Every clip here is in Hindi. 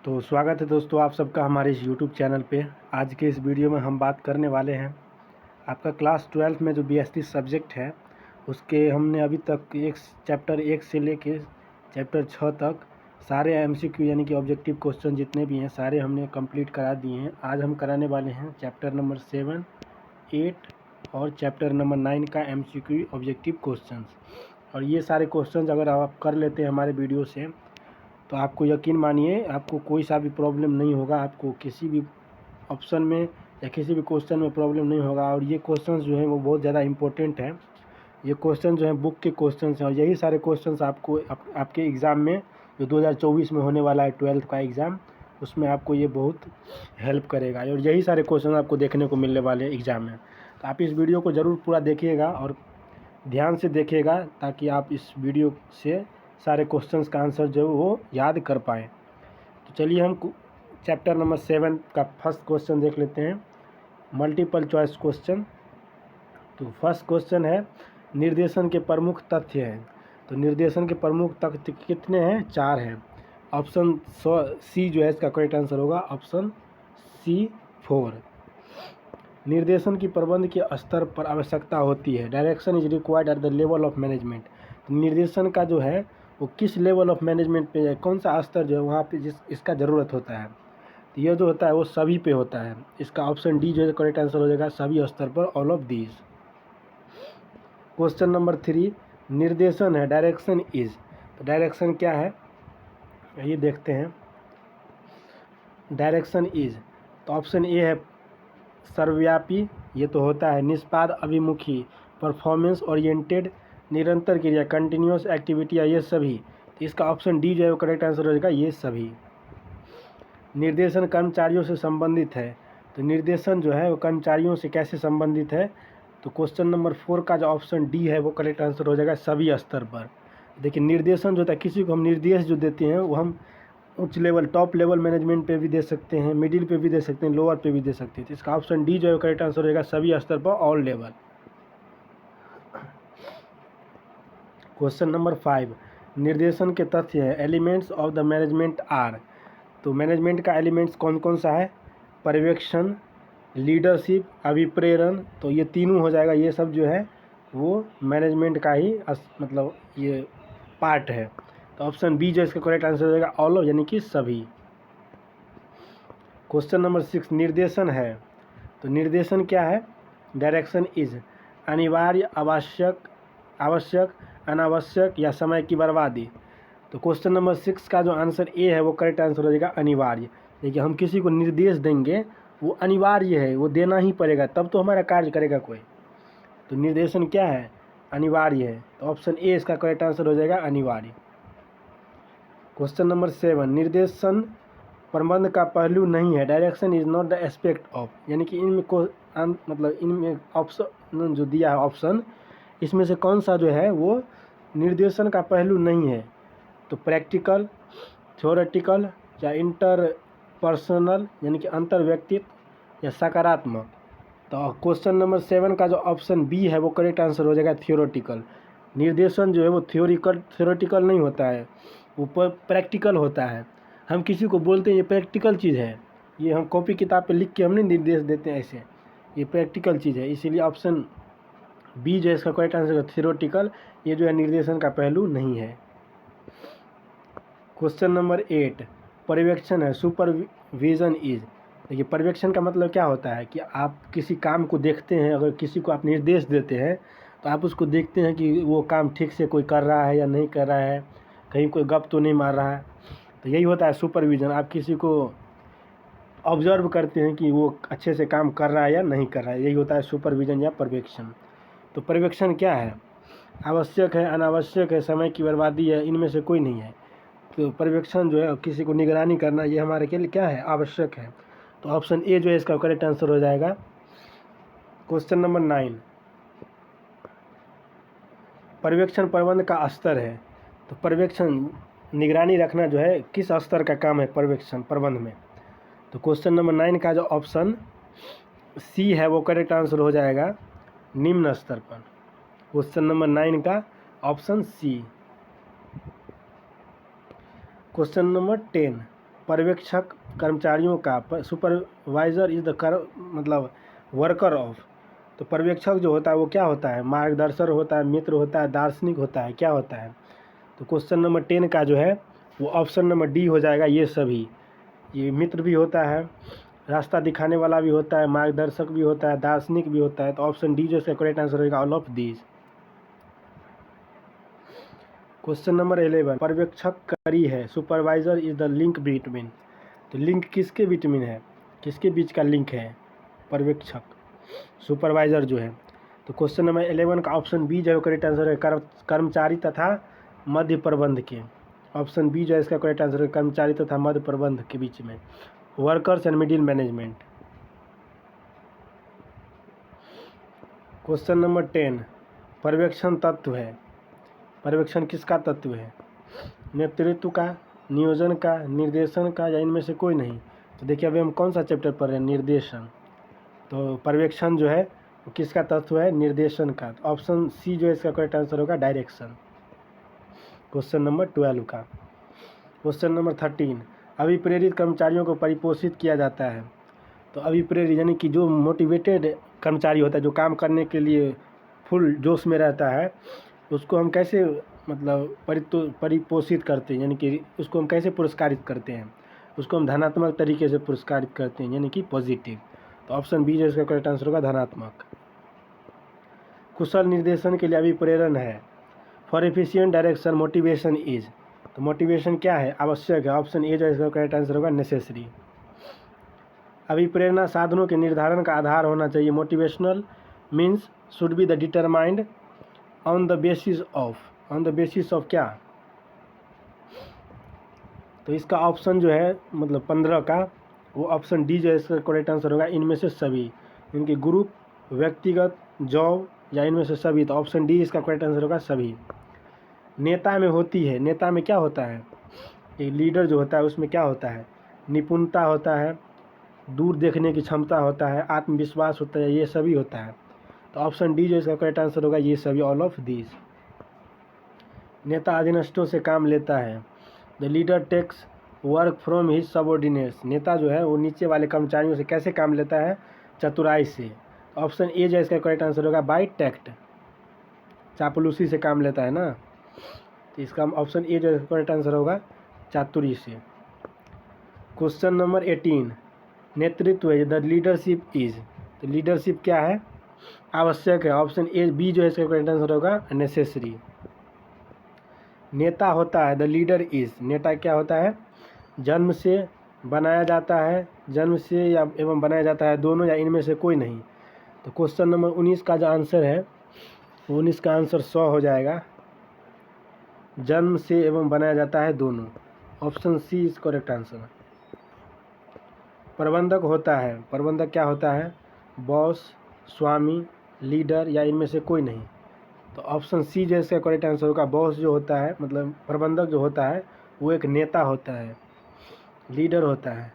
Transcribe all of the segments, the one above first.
तो स्वागत है दोस्तों आप सबका हमारे इस यूट्यूब चैनल पे। आज के इस वीडियो में हम बात करने वाले हैं आपका क्लास 12 में जो बीएसटी सब्जेक्ट है उसके हमने अभी तक चैप्टर 1 से लेके चैप्टर 6 तक सारे एमसीक्यू यानी कि ऑब्जेक्टिव क्वेश्चन जितने भी हैं सारे हमने कंप्लीट करा दिए हैं। आज हम कराने वाले हैं चैप्टर नंबर 7, 8 और चैप्टर नंबर 9 का एमसीक्यू ऑब्जेक्टिव क्वेश्चन। और ये सारे क्वेश्चन अगर आप कर लेते हैं हमारे वीडियो से तो आपको यकीन मानिए आपको कोई सा भी प्रॉब्लम नहीं होगा, आपको किसी भी ऑप्शन में या किसी भी क्वेश्चन में प्रॉब्लम नहीं होगा। और ये क्वेश्चन जो हैं वो बहुत ज़्यादा इम्पोर्टेंट हैं। ये क्वेश्चन जो हैं बुक के क्वेश्चन हैं और यही सारे क्वेश्चन आपको आपके एग्ज़ाम में जो 2024 में होने वाला है 12th का एग्ज़ाम, उसमें आपको ये बहुत हेल्प करेगा और यही सारे क्वेश्चन आपको देखने को मिलने वाले हैं एग्ज़ाम में। तो आप इस वीडियो को ज़रूर पूरा देखिएगा और ध्यान से देखिएगा ताकि आप इस वीडियो से सारे क्वेश्चंस का आंसर जो वो याद कर पाएँ। तो चलिए हम चैप्टर नंबर 7 का फर्स्ट क्वेश्चन देख लेते हैं, मल्टीपल चॉइस क्वेश्चन। तो फर्स्ट क्वेश्चन है निर्देशन के प्रमुख तथ्य हैं। तो निर्देशन के प्रमुख तथ्य कितने हैं? 4 हैं। ऑप्शन सी जो है इसका करेक्ट आंसर होगा ऑप्शन सी 4। निर्देशन की प्रबंध के स्तर पर आवश्यकता होती है। Direction is required at the level of management. निर्देशन का जो है वो किस लेवल ऑफ मैनेजमेंट पे है, कौन सा स्तर जो है वहाँ पे इसका ज़रूरत होता है। तो ये जो होता है वो सभी पे होता है। इसका ऑप्शन डी जो है करेक्ट आंसर हो जाएगा सभी स्तर पर, all of these. Question number 3 निर्देशन है डायरेक्शन इज। तो डायरेक्शन क्या है ये देखते हैं। डायरेक्शन इज तो ऑप्शन ए है सर्वव्यापी, ये तो होता है। निष्पाद अभिमुखी, परफॉर्मेंस ओरिएंटेड, निरंतर क्रिया, कंटिन्यूस एक्टिविटी, ये सभी। तो इसका ऑप्शन डी जो है वो करेक्ट आंसर हो जाएगा ये सभी। निर्देशन कर्मचारियों से संबंधित है। तो निर्देशन जो है वो कर्मचारियों से कैसे संबंधित है? तो क्वेश्चन नंबर 4 का जो ऑप्शन डी है वो करेक्ट आंसर हो जाएगा सभी स्तर पर। देखिए निर्देशन जो होता है, किसी को हम निर्देश जो देते हैं वो हम उच्च लेवल टॉप लेवल मैनेजमेंट पे भी दे सकते हैं, मिडिल पे भी दे सकते हैं, लोअर पे भी दे सकते हैं। तो इसका ऑप्शन डी जो है करेक्ट आंसर रहेगा सभी स्तर पर, ऑल लेवल। क्वेश्चन नंबर 5 निर्देशन के तथ्य है elements of the management are. तो मैनेजमेंट का एलिमेंट्स कौन कौन सा है? पर्यवेक्षण, लीडरशिप, अभिप्रेरण। तो ये तीनों हो जाएगा, ये सब जो है वो मैनेजमेंट का ही मतलब ये पार्ट है। तो ऑप्शन बी जो इसका करेक्ट आंसर हो जाएगा ऑल, यानी कि सभी। क्वेश्चन नंबर 6 निर्देशन है। तो निर्देशन क्या है? डायरेक्शन इज अनिवार्य, आवश्यक, अनावश्यक या समय की बर्बादी। तो क्वेश्चन नंबर 6 का जो आंसर ए है वो करेक्ट आंसर हो जाएगा अनिवार्य। देखिए हम किसी को निर्देश देंगे वो अनिवार्य है, वो देना ही पड़ेगा तब तो हमारा कार्य करेगा कोई। तो निर्देशन क्या है? अनिवार्य है। तो ऑप्शन ए इसका करेक्ट आंसर हो जाएगा अनिवार्य। क्वेश्चन नंबर 7 निर्देशन प्रबंध का पहलू नहीं है। Direction is not the aspect of, यानी कि इनमें को मतलब इनमें ऑप्शन जो दिया है ऑप्शन, इसमें से कौन सा जो है वो निर्देशन का पहलू नहीं है? तो प्रैक्टिकल, थ्योरेटिकल या इंटरपर्सनल यानी कि अंतर व्यक्तित्व या सकारात्मक। तो क्वेश्चन नंबर 7 का जो ऑप्शन बी है वो करेक्ट आंसर हो जाएगा थ्योरेटिकल। निर्देशन जो है वो थ्योरेटिकल नहीं होता है, वो प्रैक्टिकल होता है। हम किसी को बोलते हैं ये प्रैक्टिकल चीज़ है, ये हम कॉपी किताब पे लिख के हम नहीं निर्देश देते हैं ऐसे, ये प्रैक्टिकल चीज़ है। इसीलिए ऑप्शन बी जो है इसका करेक्ट आंसर है थ्योरेटिकल, ये जो है निर्देशन का पहलू नहीं है। क्वेश्चन नंबर 8 पर्यवेक्षण है सुपरविजन इज। देखिए पर्यवेक्षण का मतलब क्या होता है कि आप किसी काम को देखते हैं, अगर किसी को आप निर्देश देते हैं तो आप उसको देखते हैं कि वो काम ठीक से कोई कर रहा है या नहीं कर रहा है, कहीं कोई गप तो नहीं मार रहा है। तो यही होता है सुपरविजन। आप किसी को ऑब्जर्व करते हैं कि वो अच्छे से काम कर रहा है या नहीं कर रहा है, यही होता है सुपरविजन या पर्यवेक्षण। तो पर्यवेक्षण क्या है? आवश्यक है, अनावश्यक है, समय की बर्बादी है, इनमें से कोई नहीं है। तो पर्यवेक्षण जो है किसी को निगरानी करना, ये हमारे के लिए क्या है? आवश्यक है। तो ऑप्शन ए जो है इसका करेक्ट आंसर हो जाएगा। क्वेश्चन नंबर 9 पर्यवेक्षण प्रबंध का स्तर है। तो पर्यवेक्षण निगरानी रखना जो है किस स्तर का काम है पर्यवेक्षण प्रबंध में? तो क्वेश्चन नंबर 9 का जो ऑप्शन सी है वो करेक्ट आंसर हो जाएगा निम्न स्तर पर। क्वेश्चन नंबर 9 का ऑप्शन सी। क्वेश्चन नंबर 10 पर्यवेक्षक कर्मचारियों का, सुपरवाइज़र इज़ द मतलब वर्कर ऑफ। तो पर्यवेक्षक जो होता है वो क्या होता है? मार्गदर्शक होता है, मित्र होता है, दार्शनिक होता है, क्या होता है? तो क्वेश्चन नंबर 10 का जो है वो ऑप्शन नंबर डी हो जाएगा, ये सभी। ये मित्र भी होता है, रास्ता दिखाने वाला भी होता है, मार्गदर्शक भी होता है, दार्शनिक भी होता है। तो ऑप्शन डी जो इसका करेक्ट आंसर होगा, all of these. Question number 11, पर्यवेक्षक करी है, supervisor is the link between. तो लिंक किसके बिटवीन है, किसके बीच का लिंक है? पर्यवेक्षक, सुपरवाइजर जो है। तो क्वेश्चन नंबर 11 का ऑप्शन बी जो है करेक्ट आंसर है, कर्मचारी तथा मध्य प्रबंध के। ऑप्शन बी जो है इसका करेक्ट आंसर है, कर्मचारी तथा मध्य प्रबंध के बीच में, workers and middle management. Question number 10, पर्यवेक्षण तत्व है, पर्यवेक्षण किसका तत्व है? नेतृत्व का, नियोजन का, निर्देशन का, या इनमें से कोई नहीं? तो देखिए अभी हम कौन सा चैप्टर पढ़ रहे हैं? निर्देशन। तो पर्यवेक्षण जो है वो किसका तत्व है? निर्देशन का। तो ऑप्शन सी जो है इसका करेक्ट आंसर होगा, डायरेक्शन। क्वेश्चन नंबर 12 का। क्वेश्चन नंबर 13, अभिप्रेरित कर्मचारियों को परिपोषित किया जाता है। तो अभिप्रेरित यानी कि जो मोटिवेटेड कर्मचारी होता है, जो काम करने के लिए फुल जोश में रहता है, उसको हम कैसे मतलब परिपोषित करते हैं, यानी कि उसको हम कैसे पुरस्कारित करते हैं? उसको हम धनात्मक तरीके से पुरस्कारित करते हैं, यानी कि पॉजिटिव। तो ऑप्शन बी जो इसका करेक्ट आंसर होगा, धनात्मक। कुशल निर्देशन के लिए अभिप्रेरण है, for efficient direction motivation is. तो मोटिवेशन क्या है? आवश्यक है। ऑप्शन ए जो इसका करेक्ट आंसर होगा, नेसेसरी। अभिप्रेरणा साधनों के निर्धारण का आधार होना चाहिए, motivational means should be the determined on the basis of क्या? तो इसका ऑप्शन जो है मतलब 15 का, वो ऑप्शन डी जो है इसका करेक्ट आंसर होगा, इनमें से सभी, इनके ग्रुप, व्यक्तिगत, जॉब, या इनमें से सभी। तो ऑप्शन डी इसका करेक्ट आंसर होगा, सभी। नेता में होती है, नेता में क्या होता है? एक लीडर जो होता है उसमें क्या होता है? निपुणता होता है, दूर देखने की क्षमता होता है, आत्मविश्वास होता है, ये सभी होता है। तो ऑप्शन डी जो इसका करेक्ट आंसर होगा, ये सभी, ऑल ऑफ दीज। नेता अधीनस्थों से काम लेता है, the leader takes work from his subordinates. नेता जो है वो नीचे वाले कर्मचारियों से कैसे काम लेता है? चतुराई से। ऑप्शन ए जो इसका करेक्ट आंसर होगा, बाय टैक्ट, चापलूसी से काम लेता है ना। तो इसका ऑप्शन ए जो करेक्ट आंसर होगा, चातुरी से। क्वेश्चन नंबर 18, नेतृत्व है, द लीडरशिप इज। तो लीडरशिप क्या है? आवश्यक है। ऑप्शन ए बी जो है इसका करेक्ट आंसर होगा, नेसेसरी। नेता होता है, द लीडर इज। नेता क्या होता है? जन्म से, बनाया जाता है, जन्म से या एवं बनाया जाता है, दोनों, या इनमें से कोई नहीं? तो क्वेश्चन नंबर 19 का जो आंसर है, 19 का आंसर 100 हो जाएगा, जन्म से एवं बनाया जाता है, दोनों। Option C is correct answer. प्रबंधक होता है, प्रबंधक क्या होता है? बॉस, स्वामी, लीडर, या इनमें से कोई नहीं? तो ऑप्शन सी जो इसका करेक्ट आंसर होगा, बॉस जो होता है मतलब प्रबंधक जो होता है वो एक नेता होता है, लीडर होता है।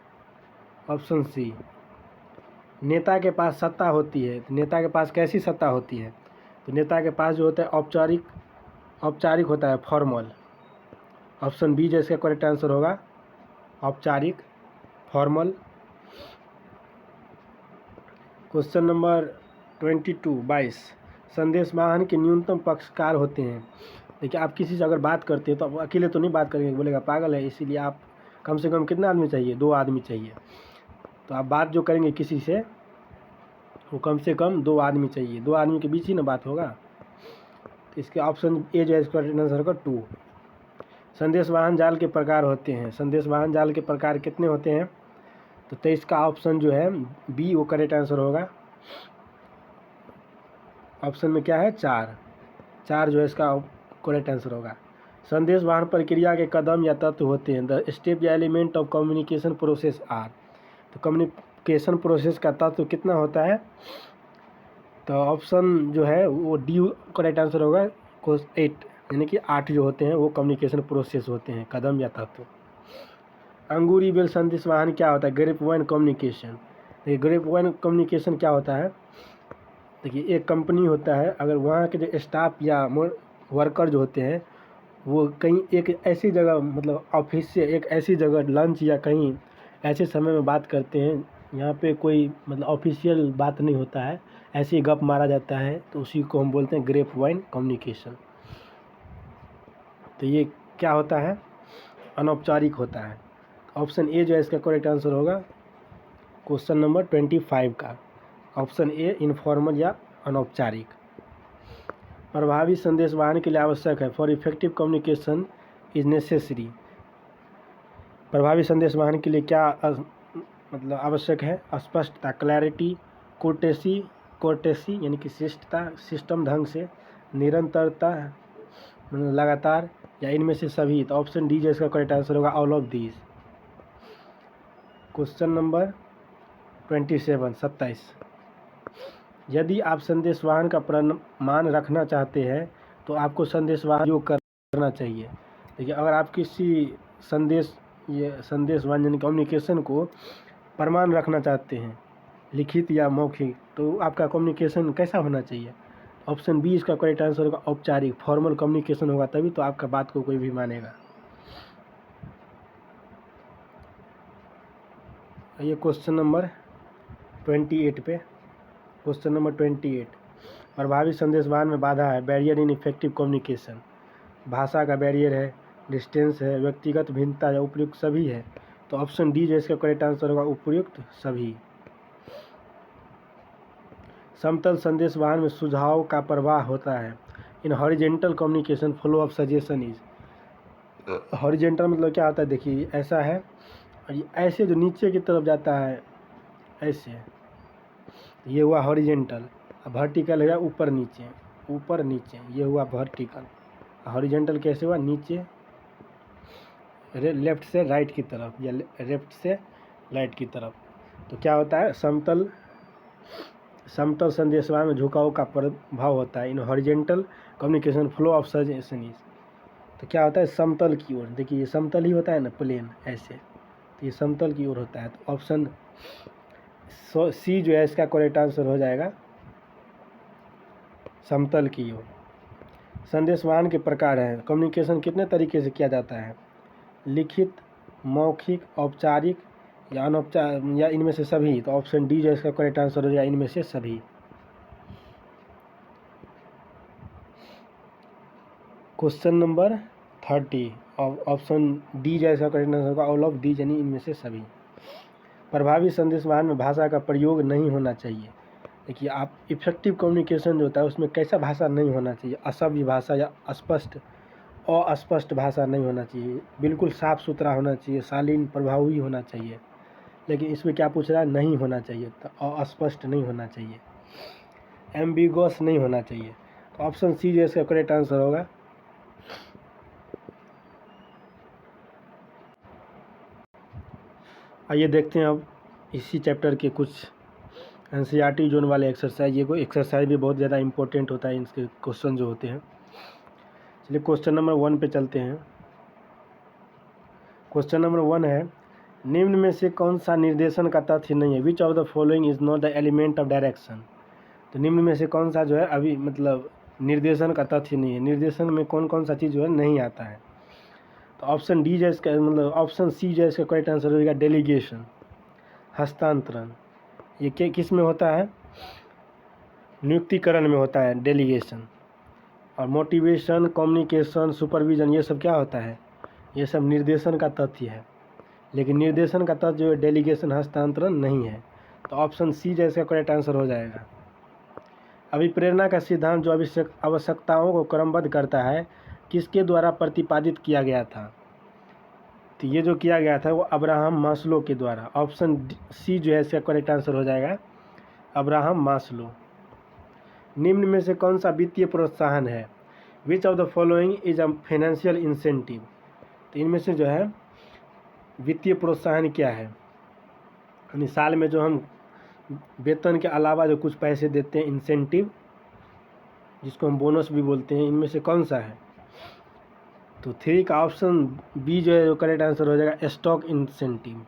Option C. नेता के पास सत्ता होती है, तो नेता के पास कैसी सत्ता होती है? तो नेता के पास जो होता है औपचारिक होता है, फॉर्मल। ऑप्शन बी जो इसका करेक्ट आंसर होगा, औपचारिक, फॉर्मल। क्वेश्चन नंबर 22, संदेश वाहन के न्यूनतम पक्षकार होते हैं। देखिए आप किसी से अगर बात करते हैं तो आप अकेले तो नहीं बात करेंगे, बोलेगा पागल है, इसीलिए आप कम से कम कितना आदमी चाहिए? 2 आदमी चाहिए। तो आप बात जो करेंगे किसी से वो कम से कम 2 आदमी चाहिए, 2 आदमी के बीच ही ना बात होगा। तो इसके ऑप्शन ए जो है इसका आंसर होगा 2। संदेश वाहन जाल के प्रकार होते हैं, संदेश वाहन जाल के प्रकार कितने होते हैं? तो 23 का ऑप्शन जो है बी वो करेक्ट आंसर होगा। ऑप्शन में क्या है? 4 जो है इसका करेक्ट आंसर होगा। संदेश वाहन प्रक्रिया के कदम या तत्व होते हैं, द स्टेप या element of communication process are. तो कम्युनिकेशन प्रोसेस का तत्व कितना होता है? तो ऑप्शन जो है वो डी करेक्ट आंसर होगा, 8, यानी कि 8 जो होते हैं वो कम्युनिकेशन प्रोसेस होते हैं, कदम या तत्व। अंगूरी बेल संदेश वाहन क्या होता है? Grapevine communication. देखिए ग्रेप वाइन कम्युनिकेशन क्या होता है? देखिए एक कंपनी होता है, अगर वहाँ के जो स्टाफ या वर्कर जो होते हैं वो कहीं एक ऐसी जगह मतलब ऑफिस से एक ऐसी जगह लंच या कहीं ऐसे समय में बात करते हैं यहाँ पे कोई मतलब ऑफिशियल बात नहीं होता है, ऐसे ही गप मारा जाता है, तो उसी को हम बोलते हैं ग्रेप वाइन कम्युनिकेशन। तो ये क्या होता है, अनौपचारिक होता है। ऑप्शन ए जो है इसका करेक्ट आंसर होगा क्वेश्चन नंबर 25 का, ऑप्शन ए इनफॉर्मल या अनौपचारिक। प्रभावी संदेश वाहन के लिए आवश्यक है, for effective communication is necessary. प्रभावी संदेश वाहन के लिए क्या मतलब आवश्यक है, स्पष्टता, क्लैरिटी, कोर्टेसी यानी कि शिष्टता, सिस्टम ढंग से, निरंतरता मतलब लगातार, या इनमें से सभी। तो ऑप्शन डी जो इसका करेक्ट आंसर होगा all of these. Question number 27 यदि आप संदेशवाहन का प्रमाण रखना चाहते हैं तो आपको संदेशवाहन उपयोग करना चाहिए। देखिए, अगर आप किसी संदेशवाहन यानी कम्युनिकेशन को प्रमाण रखना चाहते हैं, लिखित या मौखिक, तो आपका कम्युनिकेशन कैसा होना चाहिए। ऑप्शन बी इसका करेक्ट आंसर होगा औपचारिक, फॉर्मल कम्युनिकेशन होगा, तभी तो आपका बात को कोई भी मानेगा। ये क्वेश्चन नंबर 28 पे, क्वेश्चन नंबर 28 प्रभावी संदेशवाहन में बाधा है, बैरियर इन इफेक्टिव कम्युनिकेशन। भाषा का बैरियर है, डिस्टेंस है, व्यक्तिगत भिन्नता या उपयुक्त सभी है। तो ऑप्शन डी जो इसका करेक्ट आंसर होगा उपयुक्त सभी। समतल संदेशवाहन में सुझाव का प्रवाह होता है। In horizontal communication flow of suggestion is. Horizontal मतलब क्या होता है, देखिए ऐसा है, ऐसे जो नीचे की तरफ जाता है ऐसे, ये हुआ हॉरिजेंटल। वर्टिकल है ऊपर नीचे, ये हुआ वर्टिकल। हॉरिजेंटल कैसे हुआ, नीचे लेफ्ट से राइट की तरफ या लेफ्ट से राइट की तरफ। तो क्या होता है, समतल संदेशवाहन में झुकाव का प्रभाव होता है। In horizontal communication flow of suggestion is. तो क्या होता है, समतल की ओर, देखिए ये समतल ही होता है ना, प्लेन ऐसे, तो ये समतल की ओर होता है। तो ऑप्शन सी जो है इसका करेक्ट आंसर हो जाएगा समतल की ओर। संदेशवाहन के प्रकार हैं, कम्युनिकेशन कितने तरीके से किया जाता है, लिखित, मौखिक, औपचारिक या अनौपचारिक या इनमें से सभी। तो ऑप्शन डी जो इसका करेक्ट आंसर हो जाएगा इनमें से सभी। क्वेश्चन नंबर 30 ऑप्शन डी जो इसका करेक्ट आंसर होगा ऑल ऑफ दी यानी इनमें से सभी। प्रभावी संदेशवाहन में भाषा का प्रयोग नहीं होना चाहिए। देखिए, आप इफेक्टिव कम्युनिकेशन जो होता है उसमें कैसा भाषा नहीं होना चाहिए, असभ्य भाषा या अस्पष्ट भाषा नहीं होना चाहिए, बिल्कुल साफ़ सुथरा होना चाहिए, शालीन प्रभावी होना चाहिए। लेकिन इसमें क्या पूछ रहा है, नहीं होना चाहिए, तो अस्पष्ट नहीं होना चाहिए, एम्बिगुअस नहीं होना चाहिए। तो ऑप्शन सी जो इसका करेक्ट आंसर होगा। आइए देखते हैं अब इसी चैप्टर के कुछ NCERT जोन वाले एक्सरसाइज। ये कोई एक्सरसाइज भी बहुत ज़्यादा इंपॉर्टेंट होता है, इनके क्वेश्चन जो होते हैं। चलिए क्वेश्चन नंबर 1 पे चलते हैं। क्वेश्चन नंबर 1 है, निम्न में से कौन सा निर्देशन का तथ्य नहीं है, which of the following is not the element of direction. तो निम्न में से कौन सा जो है अभी मतलब निर्देशन का तथ्य नहीं है, निर्देशन में कौन कौन सा चीज़ जो है नहीं आता है। तो ऑप्शन डी जो इसका मतलब ऑप्शन सी जो इसका करेक्ट आंसर होगा डेलीगेशन, हस्तांतरण। ये किस में होता है, नियुक्तिकरण में होता है डेलीगेशन। और मोटिवेशन, कम्युनिकेशन, सुपरविजन, ये सब क्या होता है, ये सब निर्देशन का तथ्य है। लेकिन निर्देशन का तथ्य जो है डेलीगेशन, हस्तांतरण नहीं है। तो ऑप्शन सी जो इसका करेक्ट आंसर हो जाएगा। अभिप्रेरणा का सिद्धांत जो आवश्यकताओं को क्रमबद्ध करता है, किसके द्वारा प्रतिपादित किया गया था। तो ये जो किया गया था वो अब्राहम मास्लो के द्वारा। ऑप्शन सी जो है इसका करेक्ट आंसर हो जाएगा अब्राहम मास्लो। निम्न में से कौन सा वित्तीय प्रोत्साहन है, which of the following is a financial incentive. तो इनमें से जो है वित्तीय प्रोत्साहन क्या है, यानी साल में जो हम वेतन के अलावा जो कुछ पैसे देते हैं, इंसेंटिव, जिसको हम बोनस भी बोलते हैं, इनमें से कौन सा है। तो 3 का ऑप्शन बी जो है जो करेक्ट आंसर हो जाएगा स्टॉक इंसेंटिव।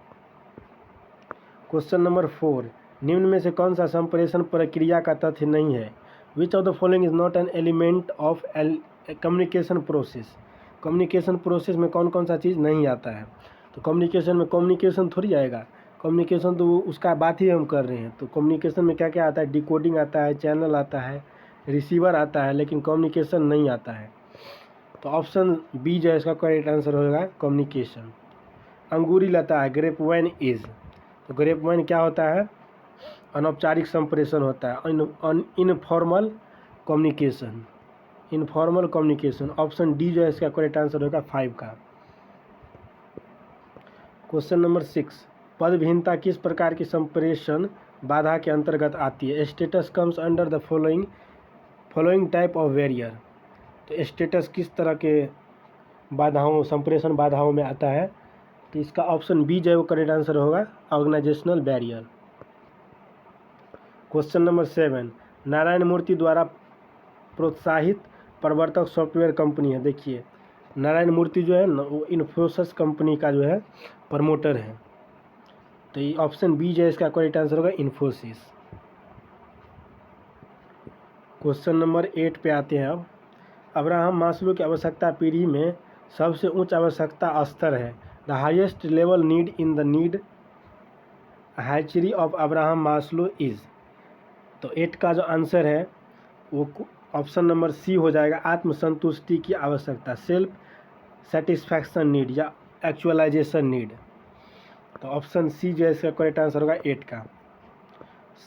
क्वेश्चन नंबर 4, निम्न में से कौन सा संप्रेषण प्रक्रिया का तथ्य नहीं है, which of the following is not an element of communication process. Communication process में कौन कौन सा चीज़ नहीं आता है। तो कम्युनिकेशन में कम्युनिकेशन थोड़ी आएगा, कम्युनिकेशन तो उसका बात ही हम कर रहे हैं। तो कम्युनिकेशन में क्या क्या आता है, डिकोडिंग आता है, चैनल आता है, रिसीवर आता है, लेकिन कम्युनिकेशन नहीं आता है। तो ऑप्शन बी जो है इसका करेक्ट आंसर होगा कम्युनिकेशन। अंगूरी लता है, ग्रेप वाइन इज। तो ग्रेप वाइन क्या होता है, अनौपचारिक संप्रेषण होता है, informal communication, informal communication. Option D जो है इसका करेक्ट आंसर होगा 5 का। क्वेश्चन नंबर 6, पदभिन्नता किस प्रकार की संप्रेषण बाधा के अंतर्गत आती है। Status comes under the following type of barrier. तो स्टेटस किस तरह के बाधाओं, संप्रेषण बाधाओं में आता है। तो इसका ऑप्शन बी जो है वो करेक्ट आंसर होगा organisational barrier. Question number 7, Narayana Murthy द्वारा प्रोत्साहित प्रवर्तक सॉफ्टवेयर कंपनी है। देखिए नारायण मूर्ति जो है ना वो इन्फोसिस कंपनी का जो है प्रमोटर है। तो ये ऑप्शन बी जो है इसका करेक्ट आंसर होगा इन्फोसिस। क्वेश्चन नंबर 8 पे आते हैं। अब अब्राहम मास्लो की आवश्यकता पीढ़ी में सबसे उच्च आवश्यकता स्तर है। The highest level need in the need हाइचरी ऑफ अब्राहम मास्लो इज। तो 8 का जो आंसर है वो ऑप्शन नंबर सी हो जाएगा, आत्मसंतुष्टि की आवश्यकता, सेल्फ सेटिस्फैक्शन नीड या एक्चुअलाइजेशन नीड। तो ऑप्शन सी जो है इसका करेक्ट आंसर होगा 8 का।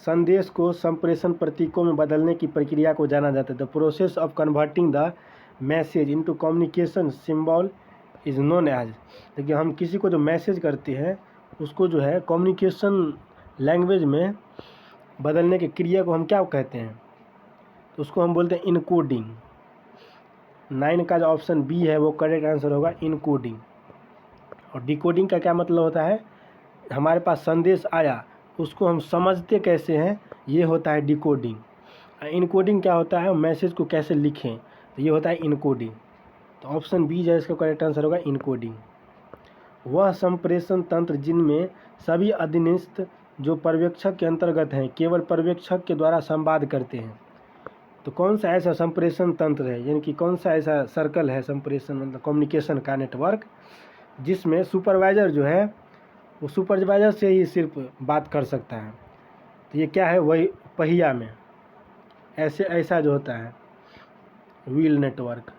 संदेश को संप्रेषण प्रतीकों में बदलने की प्रक्रिया को जाना जाता है। The process of converting the message into communication symbol is known as. देखिए हम किसी को जो मैसेज करते हैं उसको जो है कम्युनिकेशन लैंग्वेज में बदलने की क्रिया को हम क्या कहते हैं, तो उसको हम बोलते हैं इनकोडिंग। 9 का जो ऑप्शन बी है वो करेक्ट आंसर होगा इनकोडिंग। और डिकोडिंग का क्या मतलब होता है, हमारे पास संदेश आया उसको हम समझते कैसे हैं, ये होता है डिकोडिंग। इनकोडिंग क्या होता है, मैसेज को कैसे लिखें, तो ये होता है इनकोडिंग। तो ऑप्शन बी जो है इसका करेक्ट आंसर होगा इनकोडिंग। वह संप्रेषण तंत्र जिनमें सभी अधीनस्थ जो पर्यवेक्षक के अंतर्गत हैं केवल पर्यवेक्षक के द्वारा संवाद करते हैं। तो कौन सा ऐसा संप्रेषण तंत्र है, यानी कि कौन सा ऐसा सर्कल है, संप्रेषण मतलब कम्युनिकेशन का नेटवर्क, जिसमें सुपरवाइज़र जो है वो सुपरवाइज़र से ही सिर्फ बात कर सकता है। तो ये क्या है, वही पहिया में ऐसा जो होता है व्हील नेटवर्क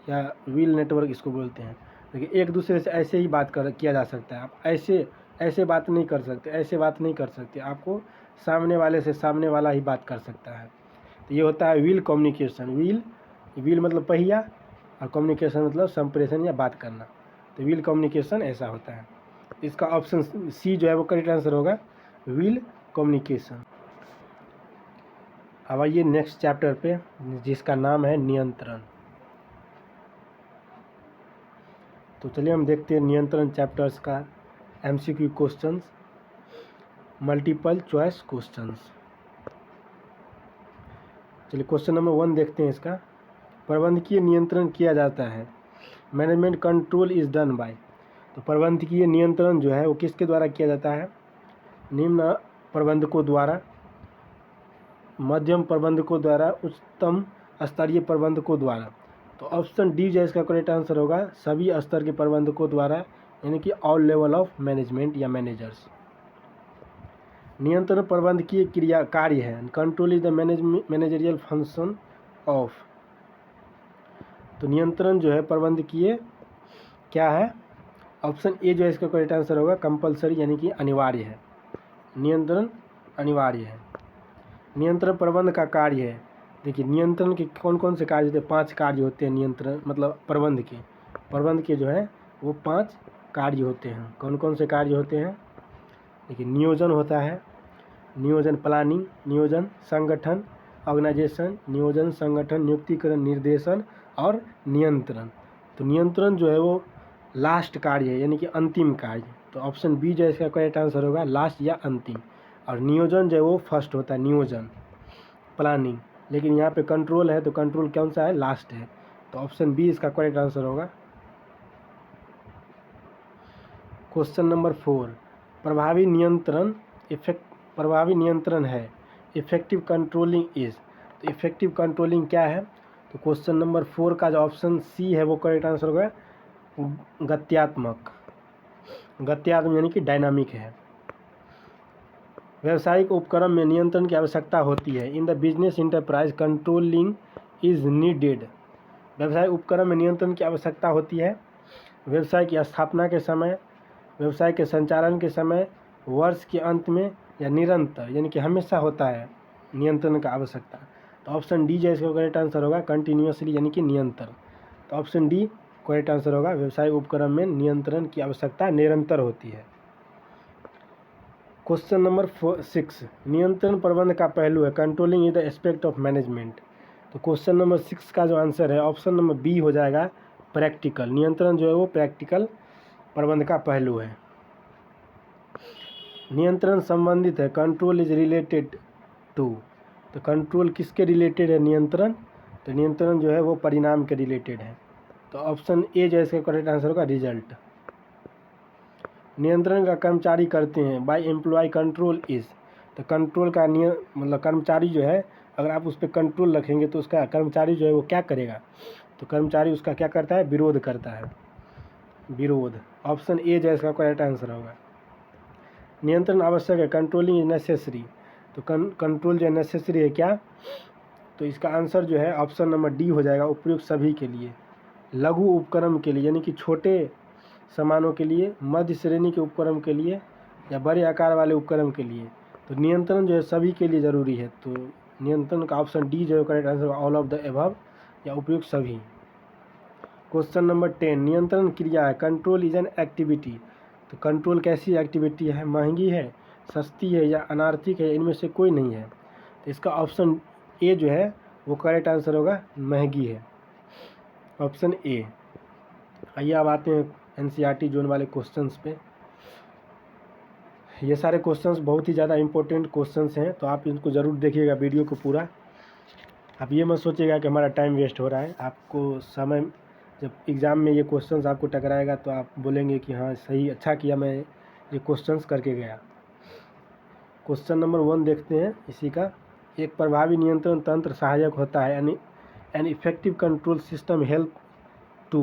या व्हील नेटवर्क इसको बोलते हैं। देखिए एक दूसरे से ऐसे ही बात किया जा सकता है। आप ऐसे बात नहीं कर सकते, ऐसे बात नहीं कर सकते, आपको सामने वाले से सामने वाला ही बात कर सकता है। तो ये होता है व्हील कम्युनिकेशन। व्हील मतलब पहिया और कम्युनिकेशन मतलब संप्रेषण या बात करना। तो व्हील कम्युनिकेशन ऐसा होता है। इसका ऑप्शन सी जो है वो करेक्ट आंसर होगा व्हील कम्युनिकेशन। अब आइए नेक्स्ट चैप्टर पे जिसका नाम है नियंत्रण। तो चलिए हम देखते हैं नियंत्रण चैप्टर्स का MCQ questions, multiple choice questions. चलिए क्वेश्चन नंबर 1 देखते हैं इसका। प्रबंधकीय नियंत्रण किया जाता है, management control is done by. तो प्रबंधकीय नियंत्रण जो है वो किसके द्वारा किया जाता है, निम्न प्रबंधकों द्वारा, मध्यम प्रबंधकों द्वारा, उच्चतम स्तरीय प्रबंधकों द्वारा। तो ऑप्शन डी जो है इसका करेक्ट आंसर होगा सभी स्तर के प्रबंधकों द्वारा, यानी कि ऑल लेवल ऑफ मैनेजमेंट या मैनेजर्स। नियंत्रण प्रबंधकीय क्रिया कार्य है, control is the managerial function of. तो नियंत्रण जो है प्रबंधकीय क्या है, ऑप्शन ए जो है इसका करेक्ट आंसर होगा कंपलसरी, यानी कि अनिवार्य है। नियंत्रण अनिवार्य है। नियंत्रण प्रबंध का कार्य है। देखिए नियंत्रण के कौन कौन से कार्य होते हैं, 5 कार्य होते हैं नियंत्रण मतलब प्रबंध के जो है वो 5 कार्य होते हैं। कौन कौन से कार्य होते हैं, देखिए नियोजन होता है, नियोजन प्लानिंग, नियोजन संगठन ऑर्गेनाइजेशन, नियोजन संगठन नियुक्तिकरण निर्देशन और नियंत्रण। तो नियंत्रण जो है वो लास्ट कार्य है, यानी कि अंतिम कार्य। तो ऑप्शन बी जो है इसका करेक्ट आंसर होगा लास्ट या अंतिम। और नियोजन जो है वो फर्स्ट होता है, नियोजन प्लानिंग, लेकिन यहाँ पे कंट्रोल है तो कंट्रोल कौन सा है, लास्ट है। तो ऑप्शन बी इसका करेक्ट आंसर होगा। क्वेश्चन नंबर 4, प्रभावी नियंत्रण है, इफेक्टिव कंट्रोलिंग इज। तो इफेक्टिव कंट्रोलिंग क्या है, तो क्वेश्चन नंबर 4 का जो ऑप्शन सी है वो करेक्ट आंसर होगा गत्यात्मक। गत्यात्मक यानी कि डायनामिक है। व्यावसायिक उपक्रम में नियंत्रण की आवश्यकता होती है। In the business enterprise controlling is needed. व्यवसाय उपक्रम में नियंत्रण की आवश्यकता होती है व्यवसाय की स्थापना के समय, व्यवसाय के संचालन के समय, वर्ष के अंत में या निरंतर यानी कि हमेशा होता है नियंत्रण का आवश्यकता। तो ऑप्शन डी जो इसका करेक्ट आंसर होगा कंटिन्यूसली यानी कि निरंतर। तो ऑप्शन डी करेक्ट आंसर होगा व्यवसायिक उपक्रम में नियंत्रण की आवश्यकता निरंतर होती है। क्वेश्चन नंबर 6 नियंत्रण प्रबंध का पहलू है। Controlling is the aspect of management. तो क्वेश्चन नंबर 6 का जो आंसर है ऑप्शन नंबर बी हो जाएगा प्रैक्टिकल। नियंत्रण जो है वो प्रैक्टिकल प्रबंध का पहलू है। नियंत्रण संबंधित है। Control is related to. तो कंट्रोल किसके रिलेटेड है? नियंत्रण। तो नियंत्रण जो है वो परिणाम के रिलेटेड है। तो ऑप्शन ए जो है इसका करेक्ट आंसर होगा रिजल्ट। नियंत्रण का कर्मचारी करते हैं। By employ control is. तो कंट्रोल का मतलब कर्मचारी जो है अगर आप उस पर कंट्रोल रखेंगे तो उसका कर्मचारी जो है वो क्या करेगा? तो कर्मचारी उसका क्या करता है? विरोध करता है। विरोध। ऑप्शन ए जो है इसका करेक्ट आंसर होगा। नियंत्रण आवश्यक है। Controlling is necessary. तो कंट्रोल जो है नेसेसरी है क्या? तो इसका आंसर जो है ऑप्शन नंबर डी हो जाएगा उपयुक्त सभी के लिए। लघु उपक्रम के लिए यानी कि छोटे सामानों के लिए, मध्य श्रेणी के उपक्रम के लिए या बड़े आकार वाले उपक्रम के लिए। तो नियंत्रण जो है सभी के लिए ज़रूरी है। तो नियंत्रण का ऑप्शन डी जो है correct answer all of the above या उपयुक्त सभी। क्वेश्चन नंबर 10 नियंत्रण क्रिया है। Control is an activity. तो कंट्रोल कैसी एक्टिविटी है? महंगी है, सस्ती है या अनार्थिक है? इनमें से कोई नहीं है। तो इसका ऑप्शन ए जो है वो करेक्ट आंसर होगा महंगी है। Option A. आइए अब आते हैं एनसीईआरटी जोन वाले क्वेश्चंस पे। ये सारे क्वेश्चंस बहुत ही ज़्यादा इंपॉर्टेंट क्वेश्चंस हैं, तो आप इनको ज़रूर देखिएगा वीडियो को पूरा। आप ये मत सोचिएगा कि हमारा टाइम वेस्ट हो रहा है। आपको समय जब एग्ज़ाम में ये क्वेश्चंस आपको टकराएगा तो आप बोलेंगे कि हाँ सही, अच्छा किया मैं ये क्वेश्चंस करके गया। क्वेश्चन नंबर 1 देखते हैं इसी का। एक प्रभावी नियंत्रण तंत्र सहायक होता है यानी an effective control system help to.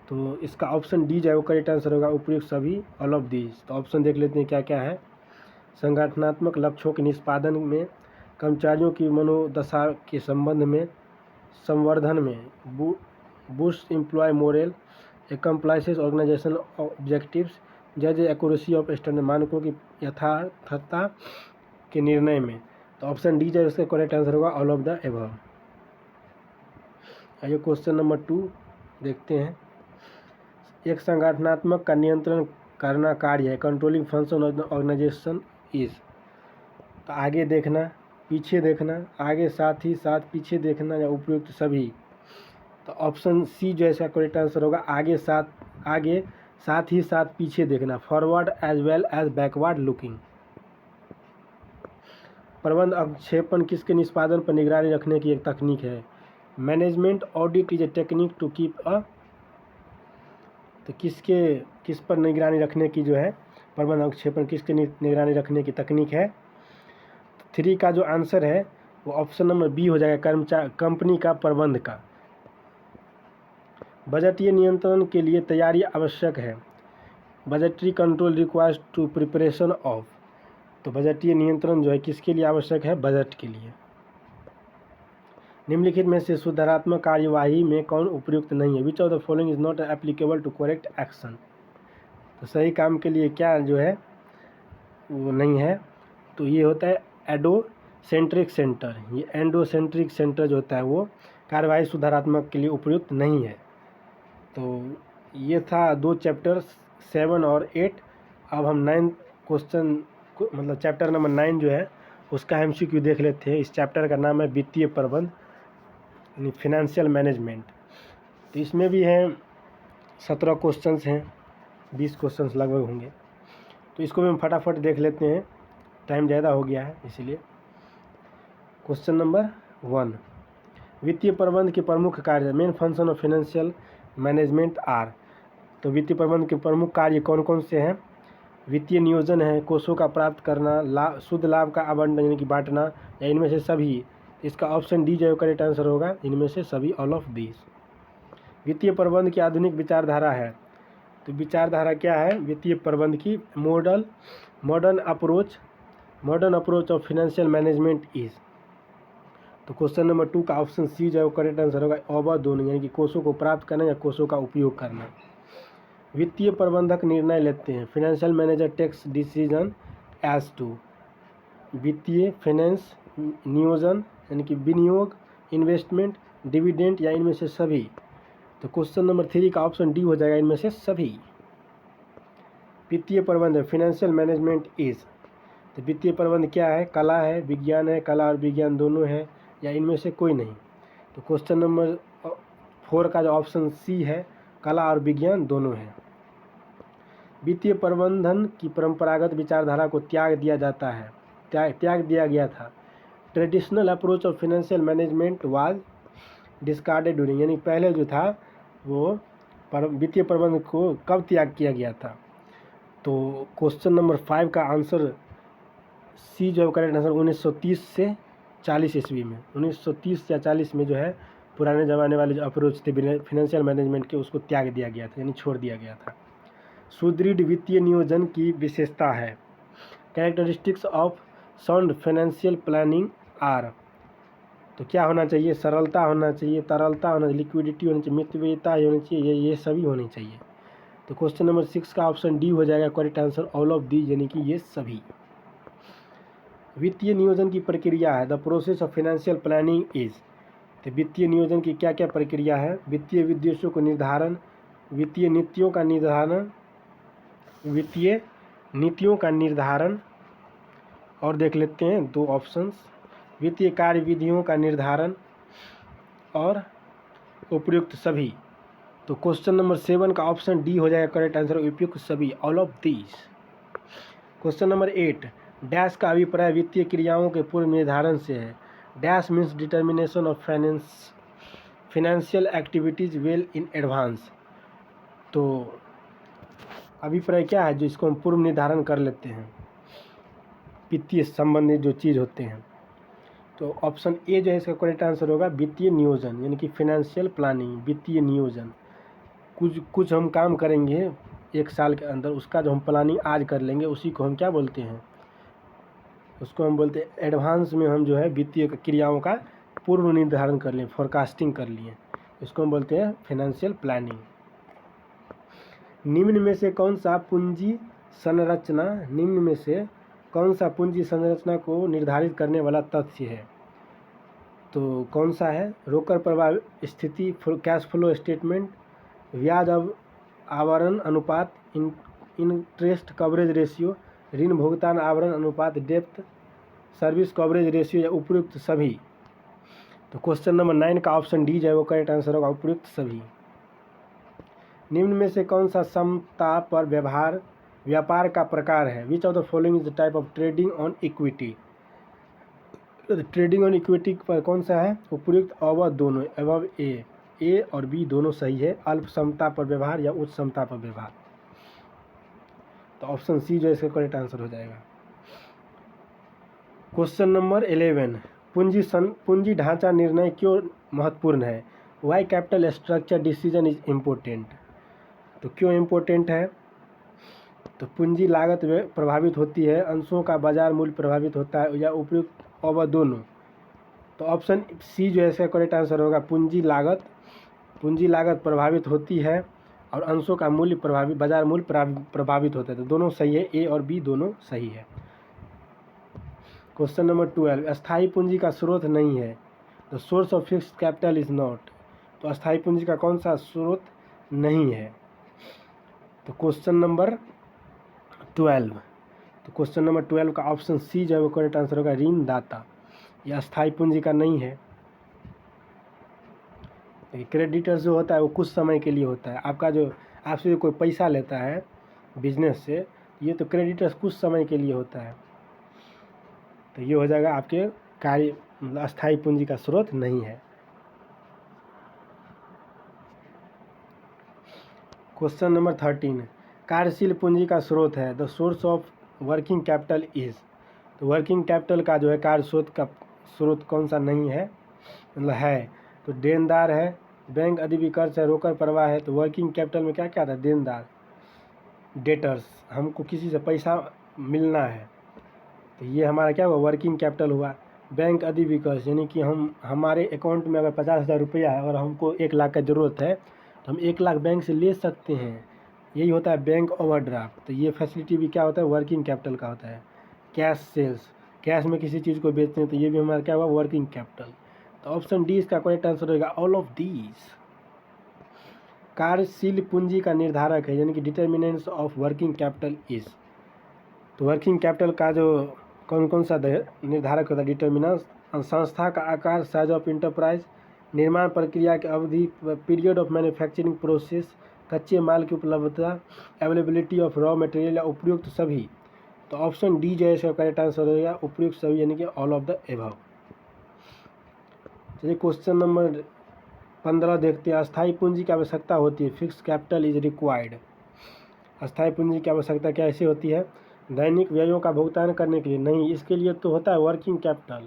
तो इसका ऑप्शन डी जो है वो करेक्ट आंसर होगा उपयुक्त सभी ऑल ऑफ दीज। तो ऑप्शन देख लेते हैं क्या क्या है। संगठनात्मक लक्ष्यों के निष्पादन में, कर्मचारियों की मनोदशा के संबंध में, संवर्धन में, boost employ morale, compliance organisation objectives, जज एक्यूरेसी ऑफ स्टैंडर्ड मानकों की यथार्थता के निर्णय में। तो ऑप्शन डी जो है इसका करेक्ट आंसर होगा ऑल ऑफ द एबव। आइए क्वेश्चन नंबर 2 देखते हैं। एक संगठनात्मक का नियंत्रण करना कार्य है। Controlling function of the organisation is. तो आगे देखना, पीछे देखना, आगे साथ ही साथ पीछे देखना या उपयुक्त सभी। तो ऑप्शन सी जो है इसका करेक्ट आंसर होगा आगे साथ ही साथ पीछे देखना। Forward as well as backward looking. प्रबंध अवक्षेपण किसके निष्पादन पर निगरानी रखने की एक तकनीक है? Management audit is a technique to keep a. तो किस पर निगरानी रखने की जो है प्रबंध अवक्षेपण किसके निगरानी रखने की तकनीक है? 3 का जो आंसर है वो ऑप्शन नंबर बी हो जाएगा कंपनी का प्रबंध का। बजटीय नियंत्रण के लिए तैयारी आवश्यक है। Budgetary control requires to preparation of. तो बजटीय नियंत्रण जो है किसके लिए आवश्यक है? बजट के लिए। निम्नलिखित में से सुधारात्मक कार्यवाही में कौन उपयुक्त नहीं है? Which of the following is not applicable to correct action. तो सही काम के लिए क्या जो है वो नहीं है। तो ये होता है एडोसेंट्रिक सेंटर। ये एंडोसेंट्रिक सेंटर जो होता है वो कार्यवाही सुधारात्मक के लिए उपयुक्त नहीं है। तो ये था 2 चैप्टर 7 और 8। अब हम 9 क्वेश्चन मतलब चैप्टर नंबर 9 जो है उसका MCQ देख लेते हैं। इस चैप्टर का नाम है वित्तीय प्रबंध यानी फिनेंशियल मैनेजमेंट। तो इसमें भी हैं 17 क्वेश्चंस हैं, 20 क्वेश्चंस लगभग होंगे। तो इसको भी हम फटाफट देख लेते हैं, टाइम ज़्यादा हो गया है इसीलिए। क्वेश्चन नंबर 1 वित्तीय प्रबंध के प्रमुख कार्य main function of financial management are. तो वित्तीय प्रबंध के प्रमुख कार्य कौन कौन से हैं? वित्तीय नियोजन है, कोषों का प्राप्त करना, शुद्ध लाभ का आवंटन यानी कि बांटना, या इनमें से सभी इसका ऑप्शन डी जो करेक्ट आंसर होगा, इनमें से सभी, ऑल ऑफ दीज। वित्तीय प्रबंध की आधुनिक विचारधारा है, तो विचारधारा क्या है वित्तीय प्रबंध की? Modern approach of financial management is. तो क्वेश्चन नंबर 2 का ऑप्शन सी जो है करेक्ट आंसर होगा, ऑबा दोनों, यानी कि कोषों को प्राप्त करना या कोषों का उपयोग करना। वित्तीय प्रबंधक निर्णय लेते हैं, financial manager takes decision as to. वित्तीय फाइनेंस नियोजन यानी कि विनियोग, इन्वेस्टमेंट, डिविडेंड या इनमें से सभी। तो क्वेश्चन नंबर 3 का ऑप्शन डी हो जाएगा, इनमें से सभी। वित्तीय प्रबंध फाइनेंशियल मैनेजमेंट इज। तो वित्तीय प्रबंध क्या है? कला है, विज्ञान है, कला और विज्ञान दोनों है, या इनमें से कोई नहीं। तो क्वेश्चन नंबर 4 का जो ऑप्शन सी है, कला और विज्ञान दोनों है। वित्तीय प्रबंधन की परंपरागत विचारधारा को त्याग दिया गया था। Traditional approach of financial management was discarded during, यानी पहले जो था वो वित्तीय प्रबंधन को कब त्याग किया गया था? तो क्वेश्चन नंबर 5 का आंसर सी जो करेक्ट आंसर 1930 से 40 ईस्वी में, 1930 या 40 में जो है पुराने ज़माने वाले जो अप्रोच थे फाइनेंशियल मैनेजमेंट के, उसको त्याग दिया गया था, यानी छोड़ दिया गया था। सुदृढ़ वित्तीय नियोजन की विशेषता है। Characteristics of sound financial planning are. तो क्या होना चाहिए? सरलता होना चाहिए, तरलता होना चाहिए, लिक्विडिटी होनी चाहिए, मितव्ययिता होनी चाहिए, ये सभी होनी चाहिए। तो क्वेश्चन नंबर 6 का ऑप्शन डी हो जाएगा correct answer, all of the, यानी कि ये सभी। वित्तीय नियोजन की प्रक्रिया है, the process of financial planning is. तो वित्तीय नियोजन की क्या क्या प्रक्रिया है? वित्तीय उद्देश्यों को निर्धारण, वित्तीय नीतियों का निर्धारण, और देख लेते हैं 2 ऑप्शंस, वित्तीय कार्यविधियों का निर्धारण और उपयुक्त सभी। तो क्वेश्चन नंबर 7 का ऑप्शन डी हो जाएगा करेक्ट आंसर, उपयुक्त सभी, all of these. Question number 8, dash का अभिप्राय वित्तीय क्रियाओं के पूर्व निर्धारण से है। Dash means determination of financial activities well in advance. तो अभिप्राय क्या है? जो इसको हम पूर्व निर्धारण कर लेते हैं, वित्तीय संबंधित जो चीज़ होते हैं। तो ऑप्शन ए जो है इसका करेक्ट आंसर होगा, वित्तीय नियोजन, यानी कि फाइनेंशियल प्लानिंग, वित्तीय नियोजन। कुछ हम काम करेंगे 1 साल के अंदर, उसका जो हम प्लानिंग आज कर लेंगे, उसी को हम क्या बोलते हैं? उसको हम बोलते हैं एडवांस में हम जो है वित्तीय क्रियाओं का पूर्व निर्धारण कर लें, फोरकास्टिंग कर लिए, इसको हम बोलते हैं फाइनेंशियल प्लानिंग। निम्न में से कौन सा पूंजी संरचना को निर्धारित करने वाला तथ्य है? तो कौन सा है? रोकड़ प्रवाह स्थिति, कैश फ्लो स्टेटमेंट, ब्याज आवरण अनुपात, इंटरेस्ट कवरेज रेशियो, ऋण भुगतान आवरण अनुपात, डेप्थ सर्विस कवरेज रेशियो, या उपयुक्त सभी। तो क्वेश्चन नंबर 9 का ऑप्शन डी जो है वो करेक्ट आंसर होगा, उपयुक्त सभी। निम्न में से कौन सा समता पर व्यापार का प्रकार है? Which of the following is the type of trading on equity. Trading on equity पर कौन सा है? उपयुक्त अव दोनों, एवं ए और बी दोनों सही है। अल्प समता पर व्यवहार या उच्च समता पर व्यवहार। तो ऑप्शन सी जो है इसका करेक्ट आंसर हो जाएगा। क्वेश्चन नंबर 11, पूंजी ढांचा निर्णय क्यों महत्वपूर्ण है? Why capital structure decision is important. तो क्यों इम्पोर्टेंट है? तो पूंजी लागत प्रभावित होती है, अंशों का बाजार मूल्य प्रभावित होता है, या उपयुक्त अव दोनों। तो ऑप्शन सी जो है इसका करेक्ट आंसर होगा, पूंजी लागत प्रभावित होती है और अंशों का मूल्य बाजार मूल्य प्रभावित होता है। तो दोनों सही है, ए और बी दोनों सही है। क्वेश्चन नंबर 12, अस्थायी पूंजी का स्रोत नहीं है, the source of fixed capital is not. तो अस्थायी पूंजी का कौन सा स्रोत नहीं है? तो क्वेश्चन नंबर 12 का ऑप्शन सी जो है वो करेक्ट आंसर होगा, ऋणदाता। यह अस्थायी पूंजी का नहीं है। क्रेडिटर्स जो होता है वो कुछ समय के लिए होता है। आपसे जो कोई पैसा लेता है बिजनेस से, ये तो क्रेडिटर्स कुछ समय के लिए होता है। तो ये हो जाएगा आपके अस्थायी पूंजी का स्रोत नहीं है। क्वेश्चन नंबर 13, कार्यशील पूंजी का स्रोत है, the source of working capital is. तो वर्किंग कैपिटल का जो है कार्य स्रोत का स्रोत कौन सा नहीं है, मतलब है तो देनदार है, बैंक अधिक खर्च है, रोकड़ प्रवाह है। तो वर्किंग कैपिटल में क्या क्या आता है, देनदार, डेटर्स, हमको किसी से पैसा मिलना है, तो ये हमारा क्या हुआ, वर्किंग कैपिटल हुआ। बैंक अधिक विकल्प यानी कि हम हमारे अकाउंट में अगर 50,000 रुपया है और हमको 1 लाख का ज़रूरत है तो हम 1 लाख बैंक से ले सकते हैं, यही होता है बैंक ओवरड्राफ्ट। तो ये फैसिलिटी भी क्या होता है, वर्किंग कैपिटल का होता है। कैश सेल्स, कैश में किसी चीज़ को बेचते हैं तो ये भी हमारा क्या हुआ, वर्किंग कैपिटल। तो ऑप्शन डी इसका करेक्ट आंसर होगा ऑल ऑफ दीज। कार्यशील पूंजी का निर्धारक है, यानी कि determinants of working capital is. तो वर्किंग कैपिटल का जो कौन कौन सा निर्धारक होता है, डिटर्मिनेंट्स, संस्था का आकार, साइज ऑफ इंटरप्राइज, निर्माण प्रक्रिया की अवधि, पीरियड ऑफ मैन्युफैक्चरिंग प्रोसेस, कच्चे माल की उपलब्धता, अवेलेबिलिटी ऑफ रॉ मटेरियल या उपयुक्त सभी। तो ऑप्शन डी जो है इसका करेक्ट आंसर होगा उपयुक्त सभी, यानी कि ऑल ऑफ द एबव। चलिए क्वेश्चन नंबर 15 देखते हैं। अस्थायी पूंजी की आवश्यकता होती है, फिक्स कैपिटल इज रिक्वायर्ड। अस्थायी पूंजी की आवश्यकता कैसे होती है, दैनिक व्ययों का भुगतान करने के लिए नहीं, इसके लिए तो होता है वर्किंग कैपिटल,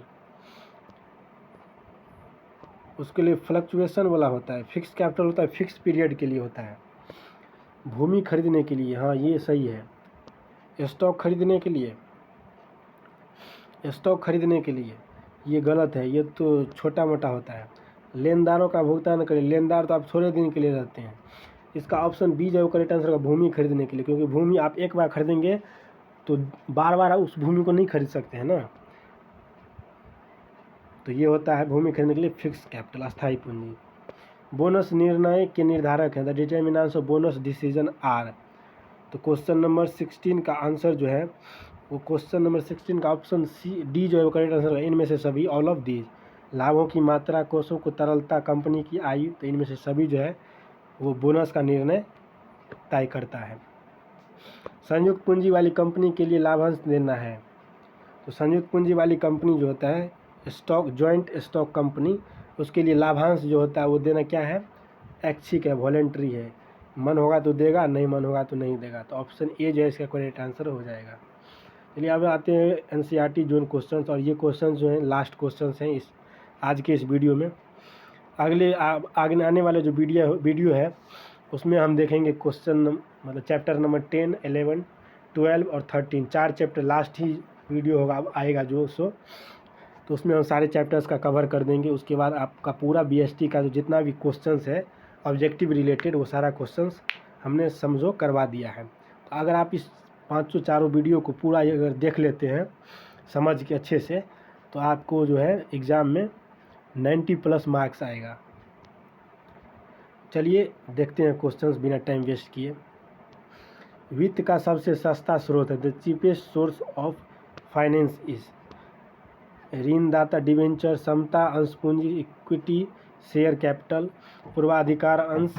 उसके लिए फ्लक्चुएशन वाला होता है। फिक्स कैपिटल होता है फिक्स पीरियड के लिए होता है। भूमि खरीदने के लिए, हाँ ये सही है। स्टॉक खरीदने के लिए, स्टॉक खरीदने के लिए ये गलत है, ये तो छोटा मोटा होता है। लेनदारों का भुगतान करें, लेनदार तो आप थोड़े दिन के लिए रहते हैं। इसका ऑप्शन बी जो करेक्ट आंसर होगा भूमि खरीदने के लिए, क्योंकि भूमि आप एक बार खरीदेंगे तो बार बार उस भूमि को नहीं खरीद सकते हैं ना। तो ये होता है भूमि खरीदने के लिए फिक्स कैपिटल, अस्थायी पूंजी। बोनस निर्णय के निर्धारक है, the determinants of bonus decision are. तो क्वेश्चन नंबर 16 का आंसर जो है वो क्वेश्चन नंबर 16 का ऑप्शन सी डी जो है वो करेक्ट आंसर है, इनमें से सभी, ऑल ऑफ दीज। लाभों की मात्रा, कोषों को तरलता, कंपनी की आयु, तो इनमें से सभी जो है वो बोनस का निर्णय तय करता है। संयुक्त पूंजी वाली कंपनी के लिए लाभांश देना है, तो संयुक्त पूंजी वाली कंपनी जो होता है स्टॉक, जॉइंट स्टॉक कंपनी, उसके लिए लाभांश जो होता है वो देना क्या है, ऐच्छिक है, वॉलेंट्री है। मन होगा तो देगा, नहीं मन होगा तो नहीं देगा। तो ऑप्शन ए जो है इसका करेक्ट आंसर हो जाएगा। चलिए अब आते हैं एनसीईआरटी जोन क्वेश्चंस, और ये क्वेश्चंस जो हैं लास्ट क्वेश्चंस हैं इस आज के इस वीडियो में। आगे आने वाले जो वीडियो है उसमें हम देखेंगे क्वेश्चन मतलब चैप्टर नंबर 10, 11, 12 और 13, 4 चैप्टर लास्ट ही वीडियो होगा आएगा जो सो, तो उसमें हम सारे चैप्टर्स का कवर कर देंगे। उसके बाद आपका पूरा बीएसटी का जो जितना भी क्वेश्चंस है ऑब्जेक्टिव रिलेटेड वो सारा क्वेश्चंस हमने समझो करवा दिया है। तो अगर आप इस 500 चारों वीडियो को पूरा अगर देख लेते हैं समझ के अच्छे से, तो आपको जो है एग्ज़ाम में 90+ मार्क्स आएगा। चलिए देखते हैं क्वेश्चंस बिना टाइम वेस्ट किए। वित्त का सबसे सस्ता स्रोत है, the cheapest source of finance is. ऋणदाता, डिवेंचर, समता, अंश पूंजी, इक्विटी, शेयर कैपिटल, पूर्वाधिकार अंश,